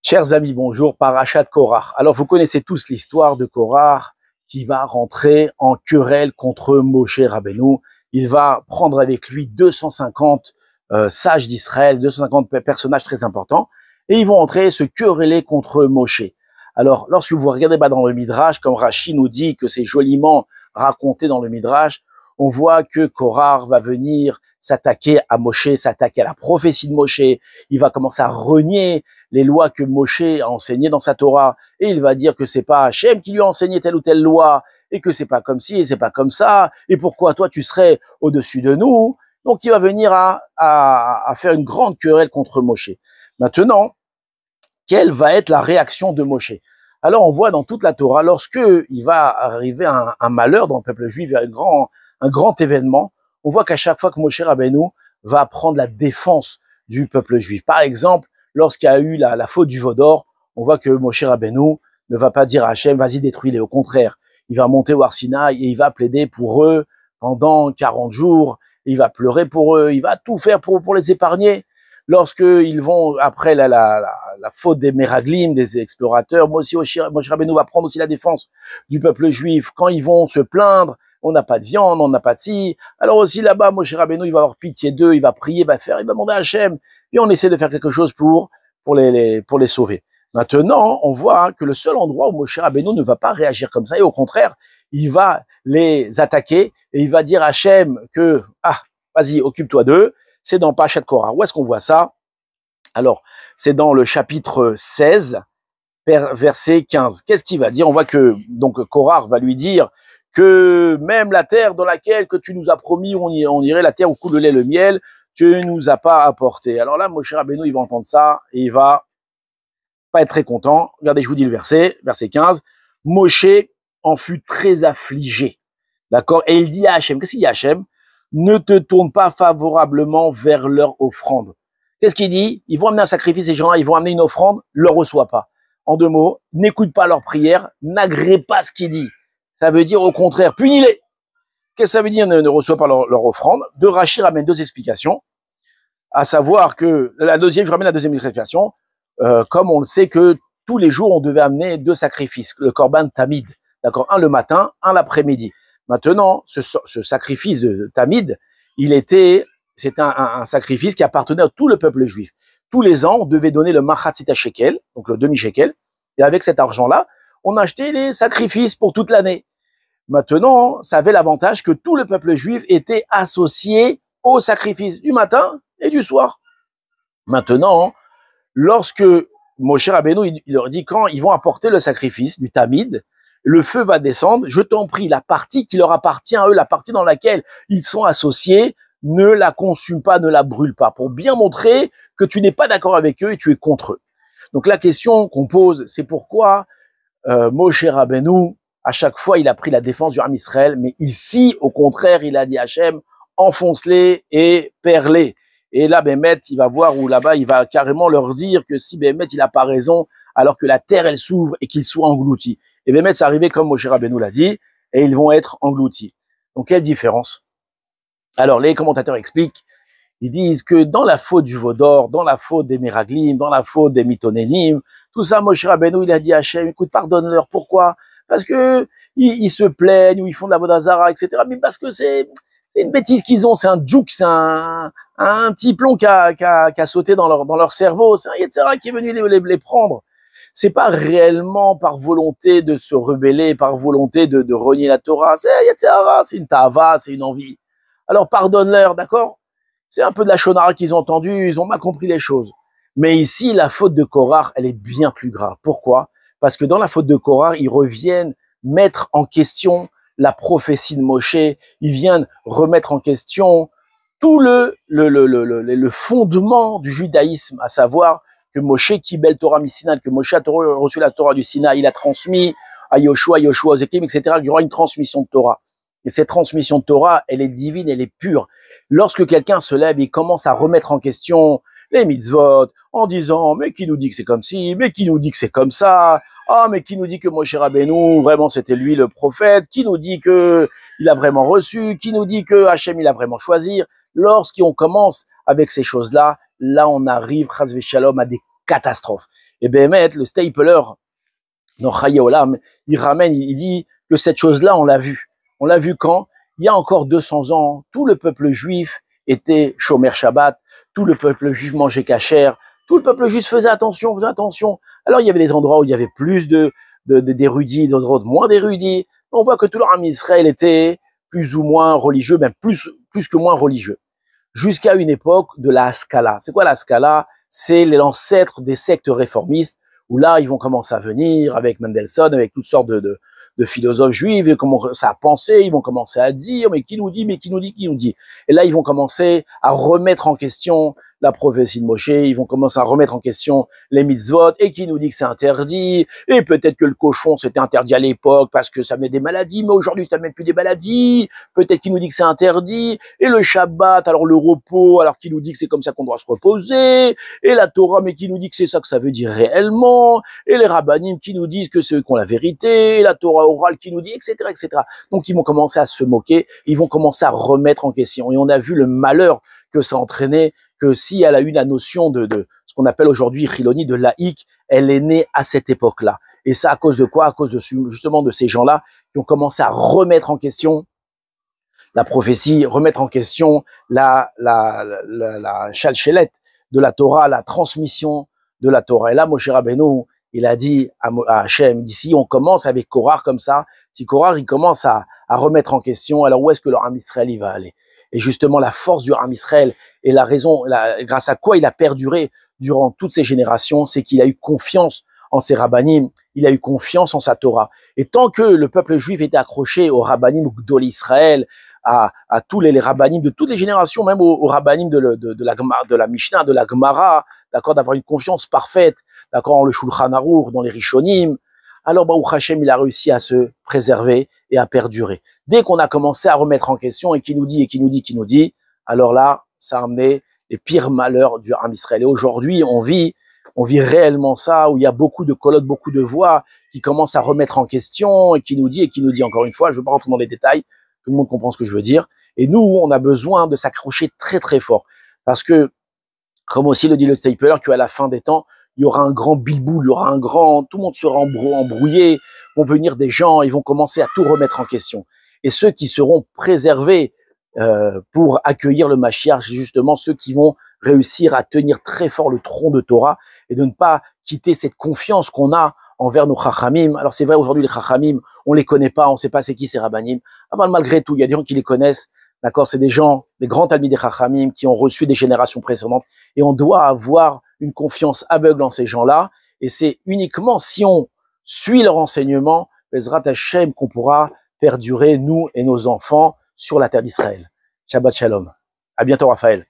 Chers amis, bonjour, Parashat Korach. Alors, vous connaissez tous l'histoire de Korach qui va rentrer en querelle contre Moshe Rabbeinu. Il va prendre avec lui 250 sages d'Israël, 250 personnages très importants, et ils vont entrer se quereller contre Moshe. Alors, lorsque vous regardez dans le Midrash, comme Rashi nous dit que c'est joliment raconté dans le Midrash, on voit que Korach va venir s'attaquer à Moshe, s'attaquer à la prophétie de Moshe. Il va commencer à renier les lois que Moshe a enseignées dans sa Torah, et il va dire que c'est pas Hachem qui lui a enseigné telle ou telle loi, et que c'est pas comme ci, et c'est pas comme ça, et pourquoi toi tu serais au-dessus de nous. Donc il va venir à faire une grande querelle contre Moshe. Maintenant, quelle va être la réaction de Moshe? Alors on voit dans toute la Torah, lorsque il va arriver un malheur dans le peuple juif, un grand événement, on voit qu'à chaque fois que Moshe Rabbeinu va prendre la défense du peuple juif. Par exemple, lorsqu'il y a eu la faute du veau d'or, on voit que Moshe Rabbeinu ne va pas dire à Hachem, vas-y détruis-les. Au contraire, il va monter au Har Sinaï et il va plaider pour eux pendant 40 jours. Il va pleurer pour eux, il va tout faire pour les épargner. Lorsqu'ils vont, après la faute des Meraglim, des explorateurs, Moshe Rabbeinu va prendre aussi la défense du peuple juif. Quand ils vont se plaindre, on n'a pas de viande, on n'a pas de ci. Alors aussi là-bas, Moshe Rabbeinu, il va avoir pitié d'eux, il va prier, il va demander à Hachem, et on essaie de faire quelque chose pour les sauver. Maintenant, on voit que le seul endroit où Moshe Rabbeinu ne va pas réagir comme ça, et au contraire, il va les attaquer, et il va dire à Hachem que, vas-y, occupe-toi d'eux, c'est dans Parashat Korach. Où est-ce qu'on voit ça? Alors, c'est dans le chapitre 16, verset 15. Qu'est-ce qu'il va dire? On voit que, donc, Korach va lui dire que même la terre dans laquelle que tu nous as promis, on irait, la terre où coule le lait et le miel, tu ne nous as pas apporté. Alors là, Moshe Rabbeinu, il va entendre ça, et il va pas être très content. Regardez, je vous dis le verset 15. Moshe en fut très affligé. D'accord? Et il dit à Hachem, qu'est-ce qu'il dit à Hachem? Ne te tourne pas favorablement vers leur offrande. Qu'est-ce qu'il dit? Ils vont amener un sacrifice, ces gens-là, ils vont amener une offrande, ne le reçois pas. En deux mots, n'écoute pas leur prière, n'agrée pas ce qu'il dit. Ça veut dire au contraire, punis-les. Qu'est-ce que ça veut dire ne reçoit pas leur offrande? De Rashi ramène deux explications, à savoir que je ramène la deuxième explication, comme on le sait que tous les jours on devait amener deux sacrifices, le korban tamid, d'accord, un le matin, un l'après-midi. Maintenant, ce sacrifice de tamid, c'est un sacrifice qui appartenait à tout le peuple juif. Tous les ans, on devait donner le machatzit shekel, donc le demi-shekel, et avec cet argent-là, on achetait les sacrifices pour toute l'année. Maintenant, ça avait l'avantage que tout le peuple juif était associé au sacrifice du matin et du soir. Maintenant, lorsque Moshe Rabbeinu, il leur dit, quand ils vont apporter le sacrifice du tamid, le feu va descendre, je t'en prie, la partie qui leur appartient à eux, la partie dans laquelle ils sont associés, ne la consume pas, ne la brûle pas, pour bien montrer que tu n'es pas d'accord avec eux et tu es contre eux. Donc la question qu'on pose, c'est pourquoi Moshe Rabbeinu, à chaque fois, il a pris la défense du Ham Israël, mais ici, au contraire, il a dit à Hachem, enfonce-les et perds-les. Et là, Bémet, il va voir où là-bas, il va carrément leur dire que si Bémet, il n'a pas raison, alors que la terre, elle s'ouvre et qu'ils soient engloutis. Et Bémet, c'est arrivé comme Moshe Rabbeinu l'a dit, et ils vont être engloutis. Donc, quelle différence? Alors, les commentateurs expliquent, ils disent que dans la faute du veau d'or, dans la faute des Meraglim, dans la faute des Mitonénim, tout ça, Moshe Rabbeinu, il a dit à Hachem, écoute, pardonne-leur. Pourquoi? Parce que ils se plaignent ou ils font de la vodazara, etc. Mais parce que c'est une bêtise qu'ils ont, c'est un djouk, c'est un petit plomb qui a sauté dans leur cerveau, c'est un Yetzera qui est venu les prendre. C'est pas réellement par volonté de se rebeller, par volonté de renier la Torah, c'est Yetzera, c'est une tava, c'est une envie. Alors pardonne-leur, d'accord? C'est un peu de la shonara qu'ils ont entendu, ils ont mal compris les choses. Mais ici, la faute de Korach, elle est bien plus grave. Pourquoi? Parce que dans la faute de Korach, ils reviennent mettre en question la prophétie de Moshe, ils viennent remettre en question tout le fondement du judaïsme, à savoir que Moshe Kibel Torah Misinai, que Moshe a reçu la Torah du Sinaï, il a transmis à Yoshua, aux Zekim, etc. Il y aura une transmission de Torah. Et cette transmission de Torah, elle est divine, elle est pure. Lorsque quelqu'un se lève, il commence à remettre en question les mitzvot, en disant, mais qui nous dit que c'est comme ci, mais qui nous dit que c'est comme ça, mais qui nous dit que Moshe Rabbeinu, vraiment c'était lui le prophète, qui nous dit que il a vraiment reçu, qui nous dit que Hachem il a vraiment choisi. Lorsqu'on commence avec ces choses-là, là on arrive, chas v'shalom, à des catastrophe. Et Béhémet, le stapler, dans Chaye Olam, il ramène, il dit que cette chose-là, on l'a vu. On l'a vu quand? Il y a encore 200 ans, tout le peuple juif était Shomer Shabbat, tout le peuple juif mangeait kasher, tout le peuple juif faisait attention, faisait attention. Alors il y avait des endroits où il y avait plus d'érudits, d'autres moins d'érudits. On voit que tout le Ham Israël était plus ou moins religieux, même plus que moins religieux. Jusqu'à une époque de la Haskalah. C'est quoi la Haskalah? C'est l'ancêtre des sectes réformistes, où là, ils vont commencer à venir avec Mendelssohn, avec toutes sortes de philosophes juifs, ils commencent à penser, ils vont commencer à dire, mais qui nous dit, mais qui nous dit, qui nous dit. Et là, ils vont commencer à remettre en question la prophétie de Moshe, ils vont commencer à remettre en question les mitzvot, et qui nous dit que c'est interdit, et peut-être que le cochon c'était interdit à l'époque parce que ça met des maladies, mais aujourd'hui ça ne met plus des maladies, peut-être qu'il nous dit que c'est interdit, et le Shabbat, alors le repos, alors qui nous dit que c'est comme ça qu'on doit se reposer, et la Torah, mais qui nous dit que c'est ça que ça veut dire réellement, et les rabbinim qui nous disent que c'est eux qui ont la vérité, et la Torah orale qui nous dit, etc., etc. Donc ils vont commencer à se moquer, ils vont commencer à remettre en question, et on a vu le malheur que ça entraînait, que si elle a eu la notion de ce qu'on appelle aujourd'hui Chiloni, de laïque, elle est née à cette époque-là. Et ça à cause de quoi? À cause de justement de ces gens-là qui ont commencé à remettre en question la prophétie, remettre en question la chalchelette de la Torah, la transmission de la Torah. Et là, Moshe Rabbeinu, il a dit à Hachem, d'ici on commence avec Korach comme ça, si Korach il commence à remettre en question, alors où est-ce que leur Ham Israël il va aller? Et justement, la force du Ham Israël et la raison, grâce à quoi il a perduré durant toutes ces générations, c'est qu'il a eu confiance en ses rabbanim, il a eu confiance en sa Torah. Et tant que le peuple juif était accroché aux rabbanim Gdol Israël, à tous les rabbanim de toutes les générations, même aux rabbanim de la Mishnah, de la Gemara, d'accord, d'avoir une confiance parfaite, d'accord, dans le Shulchan Aruch, dans les Rishonim, alors Baruch Hashem, il a réussi à se préserver et à perdurer. Dès qu'on a commencé à remettre en question et qui nous dit, et qui nous dit, qui nous dit, alors là, ça a amené les pires malheurs du Ham Israël. Et aujourd'hui, on vit réellement ça, où il y a beaucoup de colloques, beaucoup de voix qui commencent à remettre en question et qui nous dit encore une fois, je ne veux pas rentrer dans les détails, tout le monde comprend ce que je veux dire. Et nous, on a besoin de s'accrocher très très fort. Parce que, comme aussi le dit le stapler, qu'à la fin des temps, il y aura un grand bilbou, il y aura tout le monde sera embrouillé, vont venir des gens, ils vont commencer à tout remettre en question. Et ceux qui seront préservés pour accueillir le Mashiach, c'est justement ceux qui vont réussir à tenir très fort le tronc de Torah et de ne pas quitter cette confiance qu'on a envers nos chachamim. Alors c'est vrai, aujourd'hui les chachamim, on les connaît pas, on sait pas c'est qui ces rabbanim. Avant, malgré tout, il y a des gens qui les connaissent, d'accord, c'est des gens, des grands talmidim des chachamim qui ont reçu des générations précédentes et on doit avoir une confiance aveugle en ces gens-là et c'est uniquement si on suit leur enseignement, Bezrat Hashem, qu'on pourra perdurer, nous et nos enfants, sur la terre d'Israël. Shabbat Shalom. À bientôt, Raphaël.